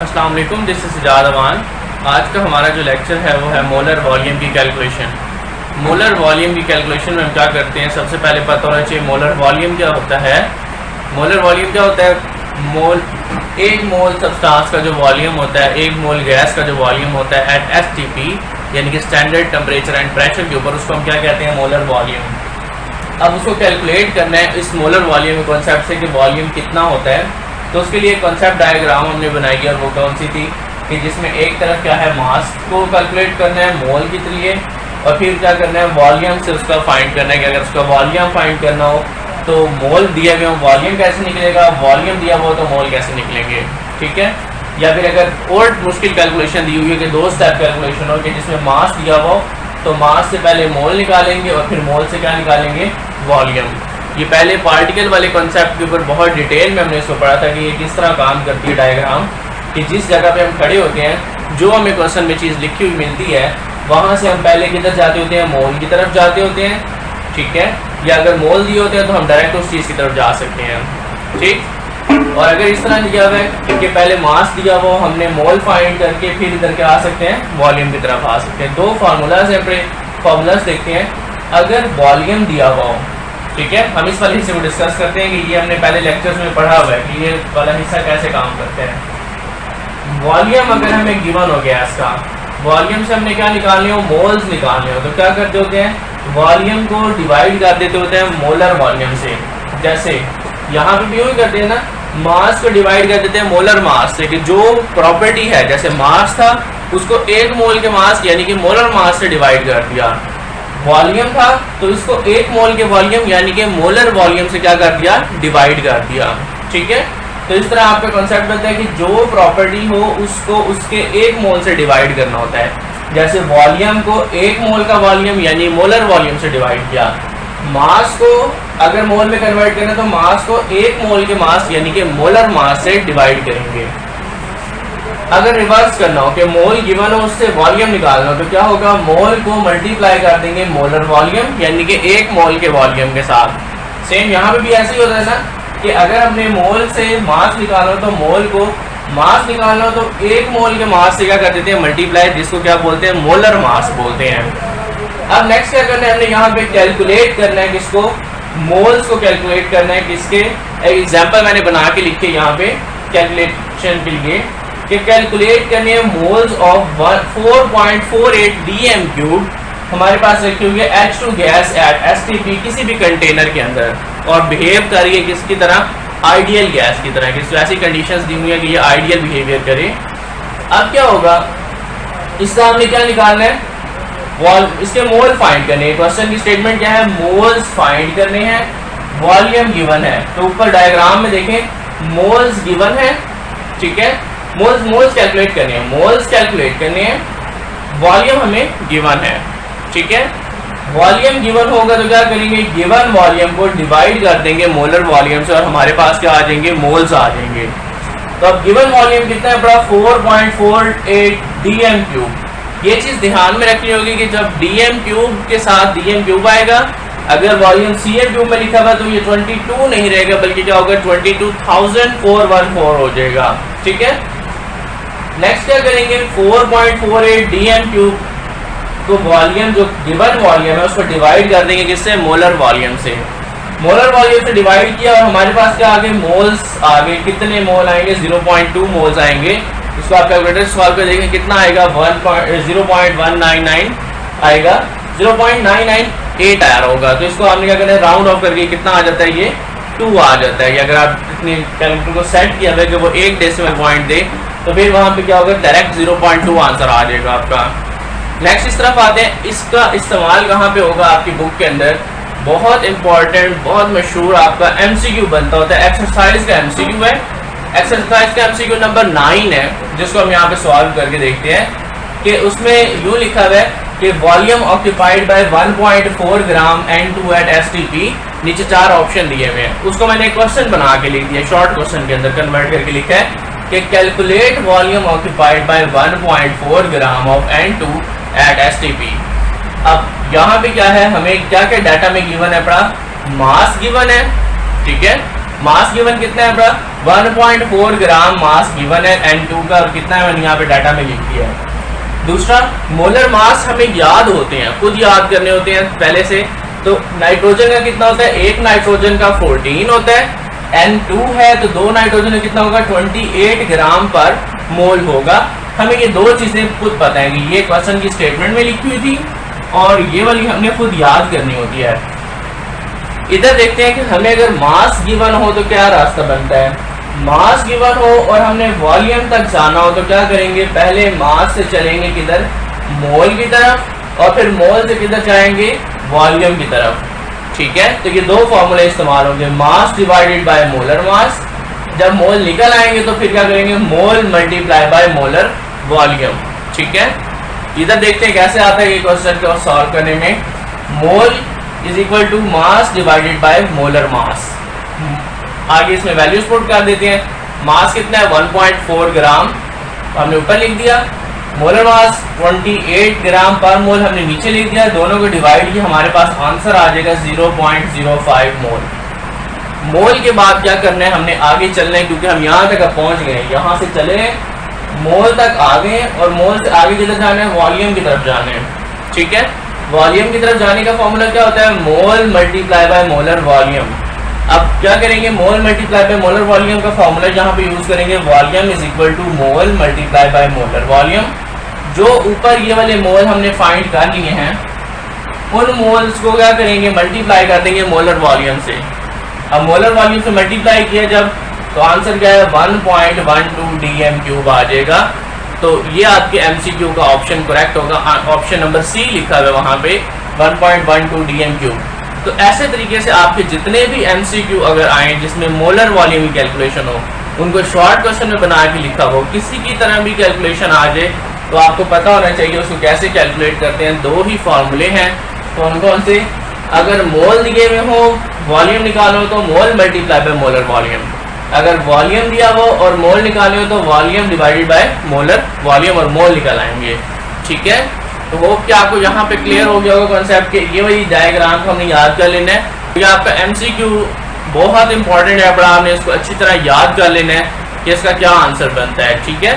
अस्सलाम वालेकुम, this is Sijad Awan. आज का हमारा जो लेक्चर है वो है मोलर वॉल्यूम की कैलकुलेशन। मोलर वॉल्यूम की कैलकुलेशन में हम क्या करते हैं, सबसे पहले पता होना चाहिए मोलर वॉल्यूम क्या होता है। मोलर वॉल्यूम क्या होता है? एक मोल सब्सटेंस का जो वॉल्यूम होता है, एक मोल गैस का जो वॉल्यूम होता है एट एसटीपी यानी कि स्टैंडर्ड टेम्परेचर एंड प्रेशर के ऊपर, उसको हम क्या कहते हैं? Molar volume. अब उसको कैलकुलेट करना है इस मोलर वॉल्यूम के कॉन्सेप्ट से कि वॉल्यूम कितना होता है। तो उसके लिए कॉन्सेप्ट डायग्राम हमने बनाई है, और वो कौन सी थी कि जिसमें एक तरफ क्या है, मास को कैलकुलेट करना है मोल के लिए, और फिर क्या करना है, वॉल्यूम से उसका फाइंड करना है कि अगर उसका वॉल्यूम फाइंड करना हो तो मोल दिए हुए हो वॉल्यूम कैसे निकलेगा, वॉल्यूम दिया हुआ तो मोल कैसे निकलेंगे। ठीक है। या फिर अगर और मुश्किल कैलकुलेशन दी हुई है कि दो स्टेप कैलकुलेशन हो कि जिसमें मास दिया हुआ हो तो मास से पहले मोल निकालेंगे और फिर मोल से क्या निकालेंगे, वॉल्यूम। ये पहले पार्टिकल वाले कॉन्सेप्ट के ऊपर बहुत डिटेल में हमने इसको पढ़ा था कि ये किस तरह काम करती है डायग्राम, कि जिस जगह पे हम खड़े होते हैं, जो हमें क्वेश्चन में चीज़ लिखी हुई मिलती है, वहाँ से हम पहले किधर जाते होते हैं, मोल की तरफ जाते होते हैं। ठीक है। या अगर मोल दिए होते हैं तो हम डायरेक्ट उस चीज़ की तरफ जा सकते हैं। ठीक। और अगर इस तरह दिया हुआ है कि पहले मास दिया हुआ हो, हमने मोल फाइंड करके फिर इधर के आ सकते हैं, वॉल्यूम की तरफ आ सकते हैं। दो फार्मूलाज हैं, अपने फार्मूलाज देखते हैं। अगर वॉल्यूम दिया हुआ हो, ठीक है, हम इस वाले हिस्से को डिस्कस करते हैं कि ये हमने पहले लेक्चर्स में पढ़ा हुआ है कि ये वाला हिस्सा कैसे काम करते हैं। वॉल्यूम अगर हमें गिवन हो गया, इसका वॉल्यूम से हमने क्या निकालने हो, मोल्स निकालने हो, तो क्या करते होते हैं, वॉल्यूम को डिवाइड कर देते होते हैं मोलर वॉल्यूम से। जैसे यहाँ पे भी वही करते हैं ना, मास को डिवाइड कर देते हैं मोलर मास से, कि जो प्रॉपर्टी है, जैसे मास था उसको एक मोल के मास यानी कि मोलर मास से डिवाइड कर दिया। वॉल्यूम था तो इसको एक मोल के वॉल्यूम यानी कि मोलर वॉल्यूम से क्या कर दिया, डिवाइड कर दिया। ठीक है। तो इस तरह आपका कॉन्सेप्ट होता है कि जो प्रॉपर्टी हो उसको उसके एक मोल से डिवाइड करना होता है। जैसे वॉल्यूम को एक मोल का वॉल्यूम यानी मोलर वॉल्यूम से डिवाइड किया। मास को अगर मोल में कन्वर्ट करना तो मास को एक मोल के मास यानी कि मोलर मास से डिवाइड करेंगे। अगर रिवर्स करना हो कि मोल गिवन हो उससे वॉल्यूम निकालना हो तो क्या होगा, मोल को मल्टीप्लाई कर देंगे मोलर वॉल्यूम यानी कि एक मोल के वॉल्यूम के साथ। सेम यहाँ पे भी ऐसे ही होता है ना कि अगर हमने मोल से मास निकालना हो तो मोल को मास निकालना हो तो एक मोल के मास से क्या कर देते हैं, मल्टीप्लाई, जिसको क्या बोलते हैं, मोलर मास बोलते हैं। अब नेक्स्ट क्या करना है, हमने यहाँ पे कैलकुलेट करना है किसको, मोल्स को कैलकुलेट करना है। किसके एग्जाम्पल मैंने बना के लिखे यहाँ पे कैलकुलेशन के लिए कि कैलकुलेट करने हैं मोल्स ऑफ 4.48 dm³ हमारे पास रखी हुई है H2 गैस एट STP किसी भी कंटेनर के अंदर, और बिहेव कर रही है किसकी तरह, आइडियल गैस की तरह, कि ऐसी कंडीशंस दी हुई है कि ये आइडियल बिहेवियर करे। अब क्या होगा, इसका हमने क्या निकालना है, इसके मोल फाइंड करने हैं। क्वेश्चन की स्टेटमेंट क्या है, मोल्स फाइंड करने हैं, वॉल्यूम गिवन है। तो ऊपर डायग्राम में देखें मोल्स गिवन है। ठीक है। मोल्स कैलकुलेट करने हैं, मोल्स कैलकुलेट करने हैं, वॉल्यूम हमें गिवन है। ठीक है। वॉल्यूम गिवन होगा तो क्या करेंगे, गिवन वॉल्यूम को डिवाइड कर देंगे मोलर वॉल्यूम से और हमारे पास क्या आ जाएंगे, मोल्स आ जाएंगे। तो अब गिवन वॉल्यूम कितना है, बड़ा 4.48 dm³। ये चीज ध्यान में रखनी होगी कि जब dm³ के साथ dm³ आएगा, अगर वॉल्यूम cm³ में लिखा हुआ तो ये 22 नहीं रहेगा बल्कि क्या होगा, 22,414 हो जाएगा। ठीक है। नेक्स्ट क्या करेंगे, 4.48 dm³ तो वॉल्यूम जो गिवन वॉल्यूम है उसको डिवाइड कर देंगे किससे, मोलर वॉल्यूम से। मोलर वॉल्यूम से डिवाइड किया और हमारे पास क्या आगे, मोल्स आगे। कितने मोल आएंगे, 0.2 मोल्स आएंगे। इसको आप कैलकुलेटर सॉल्व कर देखें कितना आएगा, 0.199 आएगा, 0.998 आया होगा। तो इसको हमने क्या करना है, राउंड ऑफ करके कितना आ जाता है, ये 2 आ जाता है। अगर आप इतने कैलकुलेटर को सेट किया हुआ कि वो एक डेसिमल पॉइंट दे तो फिर वहाँ पे क्या होगा, डायरेक्ट 0.2 आंसर आ जाएगा आपका। नेक्स्ट इस तरफ आते हैं, इसका इस्तेमाल कहाँ पे होगा आपकी बुक के अंदर, बहुत इंपॉर्टेंट, बहुत मशहूर आपका MCQ बनता होता है। एक्सरसाइज का MCQ है, एक्सरसाइज का MCQ नंबर 9 है, जिसको हम यहाँ पे सॉल्व करके देखते हैं कि उसमें यूँ लिखा हुआ है कि volume occupied by 1.4 gram N2 at STP। नीचे 4 ऑप्शन दिए हुए हैं, उसको मैंने क्वेश्चन बना के लिख दिया, शॉर्ट क्वेश्चन के अंदर कन्वर्ट करके लिखा है कि calculate volume occupied by 1.4 gram of N2 at STP। अब यहाँ पे क्या है, हमें क्या क्या डाटा में गिवन है, पड़ा मास गिवन है। ठीक है। मास गिवन कितना है बड़ा, 1.4 ग्राम मास गिवन है N2 का, और कितना है मैंने यहाँ पे डाटा में लिख दिया है। दूसरा, मोलर मास हमें याद होते हैं, खुद याद करने होते हैं पहले से। तो नाइट्रोजन का कितना होता है, एक नाइट्रोजन का 14 होता है, N2 है तो 2 नाइट्रोजन का कितना होगा, 28 ग्राम पर मोल होगा। हमें ये दो चीजें खुद पता है कि ये क्वेश्चन की स्टेटमेंट में लिखी हुई थी और ये वाली हमने खुद याद करनी होती है। इधर देखते हैं कि हमें अगर मास गिवन हो तो क्या रास्ता बनता है। मास गिवन हो और हमने वॉल्यूम तक जाना हो तो क्या करेंगे, पहले मास से चलेंगे किधर, मोल की तरफ, और फिर मोल से किधर जाएंगे, वॉल्यूम की तरफ। ठीक है, तो ये दो फॉर्मूले इस्तेमाल होंगे, मास डिवाइडेड बाय मोलर मास। जब मोल निकल आएंगे तो फिर क्या करेंगे, mole multiply by molar volume. ठीक है, इधर देखते हैं कैसे आता है ये क्वेश्चन को सॉल्व करने में। Mole is equal to mass divided by molar mass. आगे इसमें वैल्यूज पुट कर देते हैं। मास कितना है, 1.4 ग्राम हमने ऊपर लिख दिया, मोलर मास 28 ग्राम पर मोल हमने नीचे लिख दिया। दोनों को डिवाइड किया, हमारे पास आंसर आ जाएगा 0.05 मोल। मोल के बाद क्या करना है, हमने आगे चलना है क्योंकि हम यहाँ तक पहुंच गए। यहाँ से चले मोल तक आ गए और मोल से आगे किधर जाना है, वॉल्यूम की तरफ जाना है। ठीक है, वॉल्यूम की तरफ जाने का फॉर्मूला क्या होता है, mole multiply by molar volume. अब क्या करेंगे, mole multiply by molar volume का फॉर्मूला जहाँ पे यूज करेंगे, volume is equal to mole multiply by molar volume. जो ऊपर ये वाले मोल हमने फाइंड कर लिए हैं उन मोल्स को क्या करेंगे, मल्टीप्लाई कर देंगे मोलर वॉल्यूम से। अब मोलर वॉल्यूम से मल्टीप्लाई किया जब, तो आंसर क्या है, 1.12 dm³ आ जाएगा। तो ये आपके MCQ का ऑप्शन करेक्ट होगा, ऑप्शन नंबर सी लिखा हुआ है वहाँ पे 1.12 dm³। तो ऐसे तरीके से आपके जितने भी MCQ अगर आए जिसमें मोलर वॉल्यूम की कैलकुलेशन हो, उनको शॉर्ट क्वेश्चन में बना के लिखा हो, किसी की तरह भी कैलकुलेशन आ जाए तो आपको पता होना चाहिए उसको कैसे कैलकुलेट करते हैं। दो ही फॉर्मूले हैं, कौन कौन से, अगर मोल दिए हुए हो वॉल्यूम निकालो तो मोल मल्टीप्लाई बाय मोलर वॉल्यूम, अगर वॉल्यूम दिया हो और मोल निकाले हो तो volume divided by molar volume, और मोल निकल आएंगे। ठीक है, तो वो क्या आपको यहाँ पे क्लियर हो गया होगा कॉन्सेप्ट के। ये वही डायग्राम को हमने याद कर लेना है, ये आपका MCQ बहुत इंपॉर्टेंट है, बड़ा आपने इसको अच्छी तरह याद कर लेना है कि इसका क्या आंसर बनता है। ठीक है।